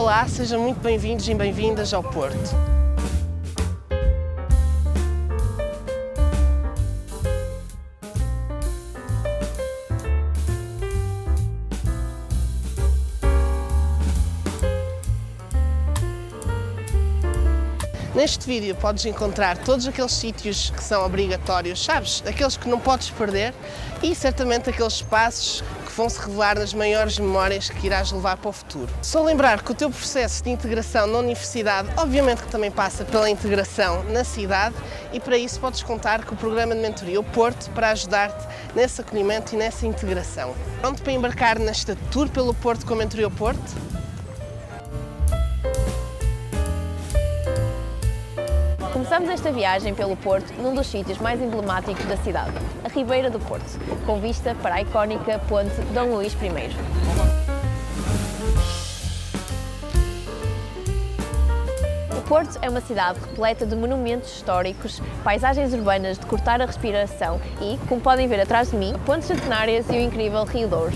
Olá, sejam muito bem-vindos e bem-vindas ao Porto. Neste vídeo podes encontrar todos aqueles sítios que são obrigatórios, sabes? Aqueles que não podes perder e certamente aqueles espaços que vão se revelar nas maiores memórias que irás levar para o futuro. Só lembrar que o teu processo de integração na universidade, obviamente que também passa pela integração na cidade e para isso podes contar com o programa de mentoria O Porto para ajudar-te nesse acolhimento e nessa integração. Pronto para embarcar nesta tour pelo Porto com a mentoria O Porto? Começamos esta viagem pelo Porto num dos sítios mais emblemáticos da cidade, a Ribeira do Porto, com vista para a icónica Ponte Dom Luís I. O Porto é uma cidade repleta de monumentos históricos, paisagens urbanas de cortar a respiração e, como podem ver atrás de mim, pontes centenárias e o incrível Rio Douro.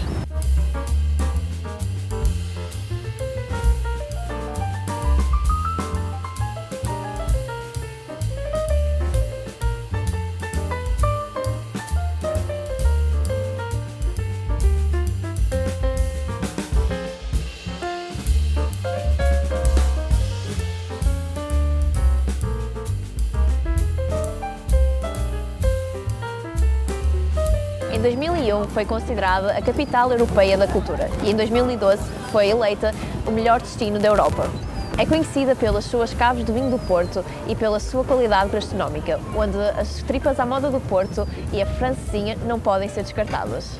Em 2001 foi considerada a capital europeia da cultura e em 2012 foi eleita o melhor destino da Europa. É conhecida pelas suas caves de vinho do Porto e pela sua qualidade gastronómica, onde as tripas à moda do Porto e a francesinha não podem ser descartadas.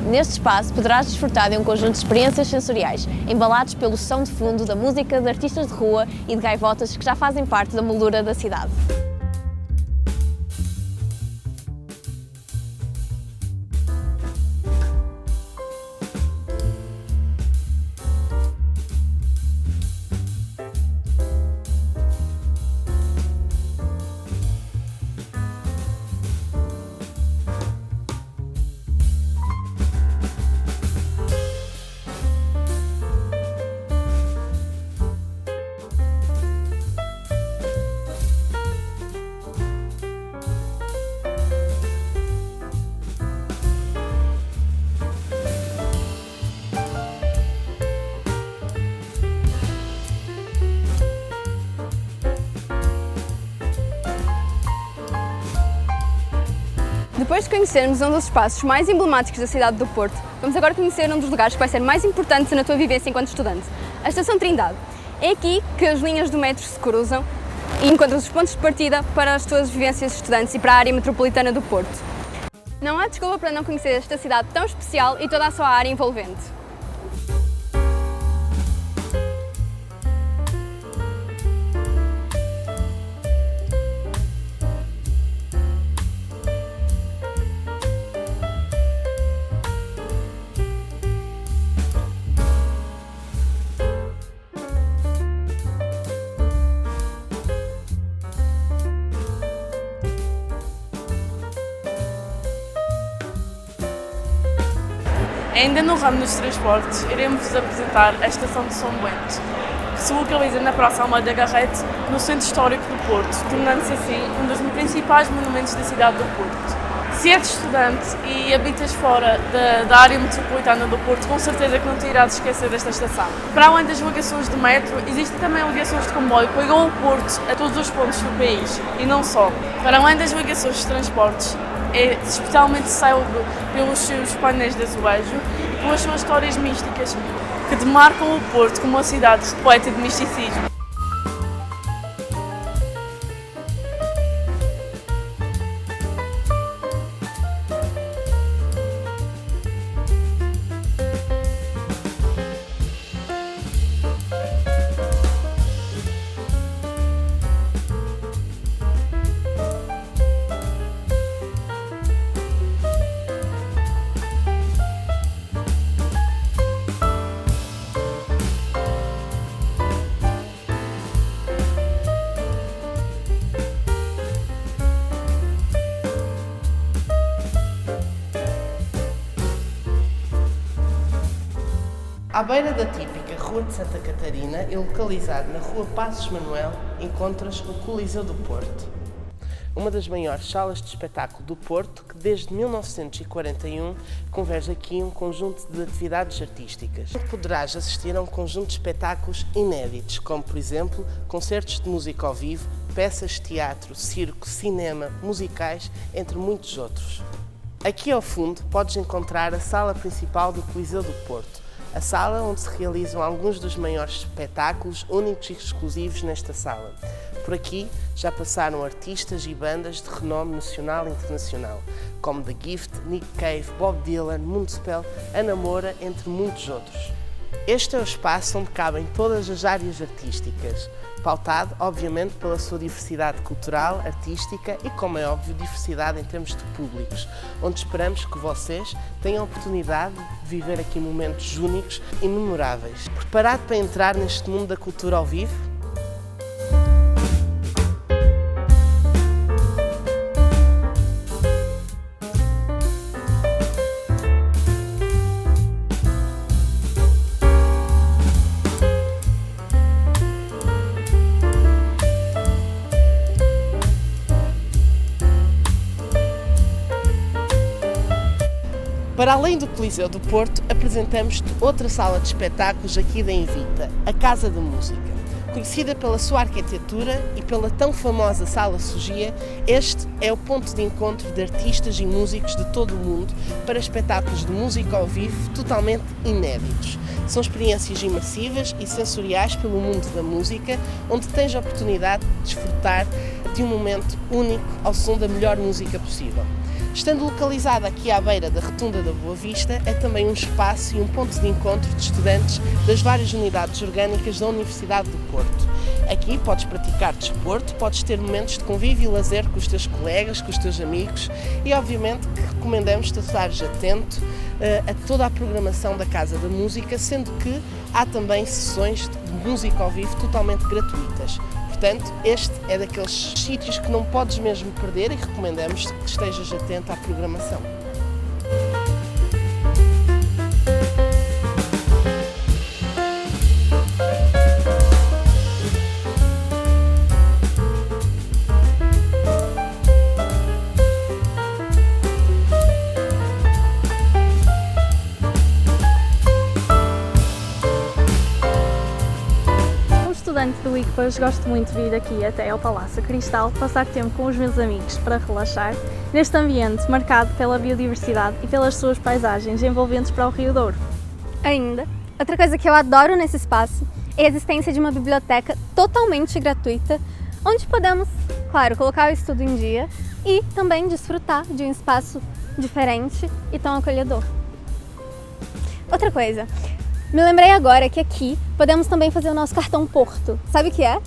Neste espaço poderás desfrutar de um conjunto de experiências sensoriais, embalados pelo som de fundo da música de artistas de rua e de gaivotas que já fazem parte da moldura da cidade. Depois de conhecermos um dos espaços mais emblemáticos da cidade do Porto, vamos agora conhecer um dos lugares que vai ser mais importantes na tua vivência enquanto estudante, a Estação Trindade. É aqui que as linhas do metro se cruzam e encontras os pontos de partida para as tuas vivências de estudantes e para a área metropolitana do Porto. Não há desculpa para não conhecer esta cidade tão especial e toda a sua área envolvente. Ainda no ramo dos transportes, iremos-vos apresentar a Estação de São Bento, que se localiza na Praça Almeida Garrett, no centro histórico do Porto, tornando-se assim um dos principais monumentos da cidade do Porto. Se és estudante e habitas fora da área metropolitana do Porto, com certeza que não te irás esquecer desta estação. Para além das ligações de metro, existem também ligações de comboio que ligam o Porto a todos os pontos do país, e não só. Para além das ligações de transportes, é especialmente célebre pelos seus painéis de azulejo e pelas suas histórias místicas, que demarcam o Porto como uma cidade repleta de misticismo. À beira da típica Rua de Santa Catarina e localizado na Rua Passos Manuel, encontras o Coliseu do Porto. Uma das maiores salas de espetáculo do Porto, que desde 1941 converge aqui um conjunto de atividades artísticas. Poderás assistir a um conjunto de espetáculos inéditos, como por exemplo, concertos de música ao vivo, peças de teatro, circo, cinema, musicais, entre muitos outros. Aqui ao fundo podes encontrar a sala principal do Coliseu do Porto, a sala onde se realizam alguns dos maiores espetáculos únicos e exclusivos nesta sala. Por aqui já passaram artistas e bandas de renome nacional e internacional, como The Gift, Nick Cave, Bob Dylan, Municipal, Ana Moura, entre muitos outros. Este é o espaço onde cabem todas as áreas artísticas, pautado, obviamente, pela sua diversidade cultural, artística e, como é óbvio, diversidade em termos de públicos, onde esperamos que vocês tenham a oportunidade de viver aqui momentos únicos e memoráveis. Preparado para entrar neste mundo da cultura ao vivo? Para além do Coliseu do Porto, apresentamos-te outra sala de espetáculos aqui da Invita, a Casa da Música. Conhecida pela sua arquitetura e pela tão famosa Sala Sugia, este é o ponto de encontro de artistas e músicos de todo o mundo para espetáculos de música ao vivo totalmente inéditos. São experiências imersivas e sensoriais pelo mundo da música, onde tens a oportunidade de desfrutar de um momento único ao som da melhor música possível. Estando localizada aqui à beira da Rotunda da Boa Vista, é também um espaço e um ponto de encontro de estudantes das várias unidades orgânicas da Universidade do Porto. Aqui podes praticar desporto, podes ter momentos de convívio e lazer com os teus colegas, com os teus amigos e, obviamente, que recomendamos-te estares atento a toda a programação da Casa da Música, sendo que há também sessões de música ao vivo totalmente gratuitas. Portanto, este é daqueles sítios que não podes mesmo perder e recomendamos que estejas atento à programação. Estudante do ICPAS, gosto muito de vir aqui até ao Palácio Cristal, passar tempo com os meus amigos para relaxar, neste ambiente marcado pela biodiversidade e pelas suas paisagens envolventes para o Rio Douro. Ainda, outra coisa que eu adoro nesse espaço é a existência de uma biblioteca totalmente gratuita, onde podemos, claro, colocar o estudo em dia e também desfrutar de um espaço diferente e tão acolhedor. Outra coisa, me lembrei agora que aqui podemos também fazer o nosso cartão Porto. Sabe o que é?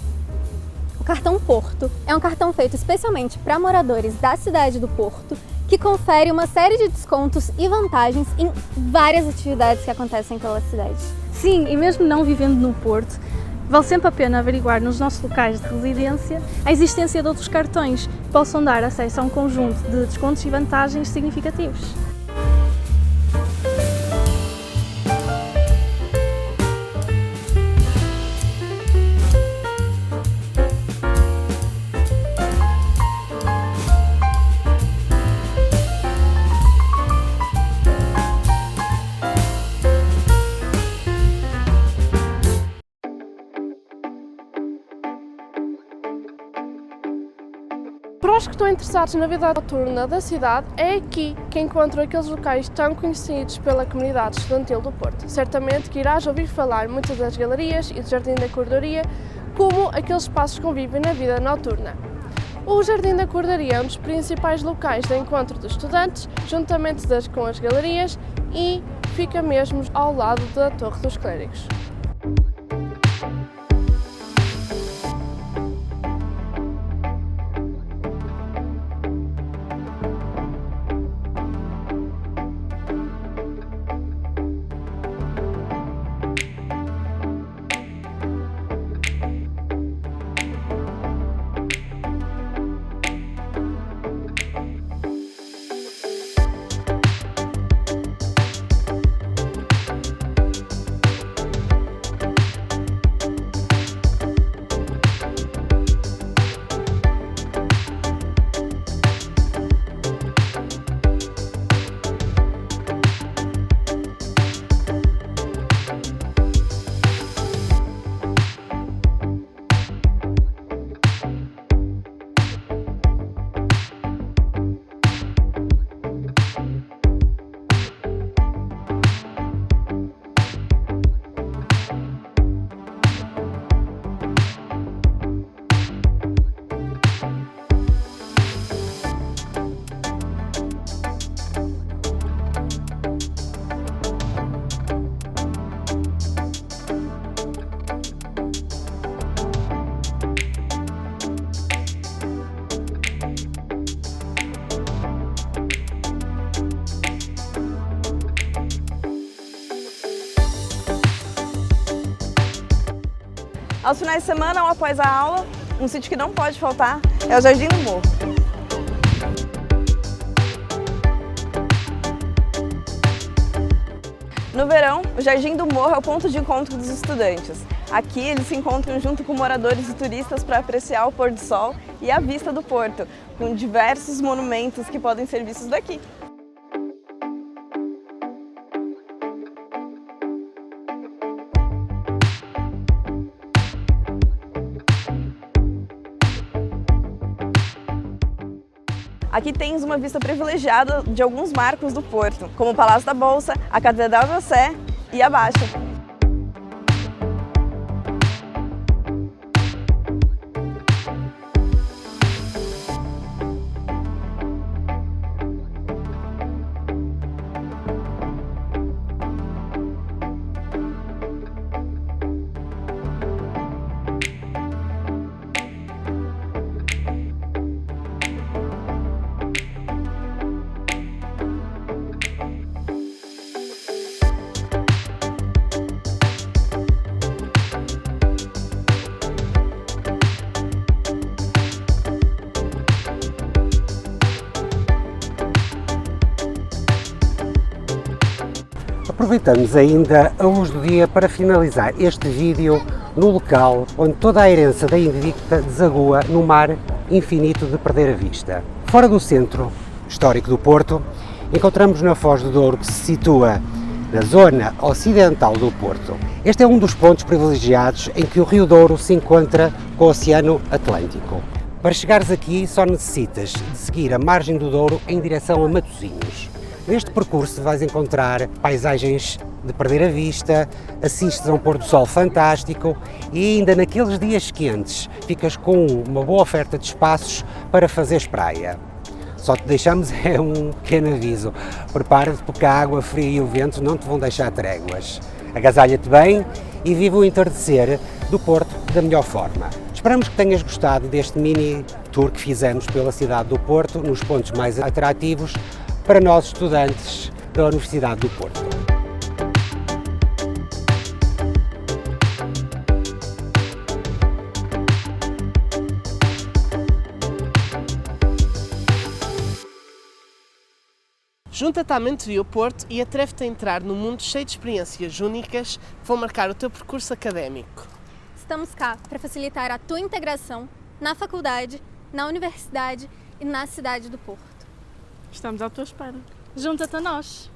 O cartão Porto é um cartão feito especialmente para moradores da cidade do Porto, que confere uma série de descontos e vantagens em várias atividades que acontecem pela cidade. Sim, e mesmo não vivendo no Porto, vale sempre a pena averiguar nos nossos locais de residência a existência de outros cartões que possam dar acesso a um conjunto de descontos e vantagens significativos. Para os que estão interessados na vida noturna da cidade, é aqui que encontram aqueles locais tão conhecidos pela comunidade estudantil do Porto. Certamente que irás ouvir falar muito das galerias e do Jardim da Cordoaria, como aqueles espaços que convivem na vida noturna. O Jardim da Cordoaria é um dos principais locais de encontro dos estudantes, juntamente com as galerias, e fica mesmo ao lado da Torre dos Clérigos. Aos finais de semana ou após a aula, um sítio que não pode faltar é o Jardim do Morro. No verão, o Jardim do Morro é o ponto de encontro dos estudantes. Aqui eles se encontram junto com moradores e turistas para apreciar o pôr do sol e a vista do porto, com diversos monumentos que podem ser vistos daqui. Aqui tens uma vista privilegiada de alguns marcos do porto, como o Palácio da Bolsa, a Catedral da Sé e a Baixa. Aproveitamos ainda a luz do dia para finalizar este vídeo no local onde toda a herança da Invicta desagua no mar infinito de perder a vista. Fora do centro histórico do Porto, encontramos na Foz do Douro, que se situa na zona ocidental do Porto. Este é um dos pontos privilegiados em que o Rio Douro se encontra com o Oceano Atlântico. Para chegares aqui só necessitas de seguir a margem do Douro em direção a Matosinhos. Neste percurso vais encontrar paisagens de perder a vista, assistes a um pôr do sol fantástico e ainda naqueles dias quentes ficas com uma boa oferta de espaços para fazeres praia. Só te deixamos é um pequeno aviso, prepara-te porque a água fria e o vento não te vão deixar tréguas. Agasalha-te bem e vive o entardecer do Porto da melhor forma. Esperamos que tenhas gostado deste mini tour que fizemos pela cidade do Porto, nos pontos mais atrativos para nós estudantes da Universidade do Porto. Junta-te à Mentevio Porto e atreve-te a entrar num mundo cheio de experiências únicas que vão marcar o teu percurso académico. Estamos cá para facilitar a tua integração na faculdade, na universidade e na cidade do Porto. Estamos à tua espera. Junta-te a nós!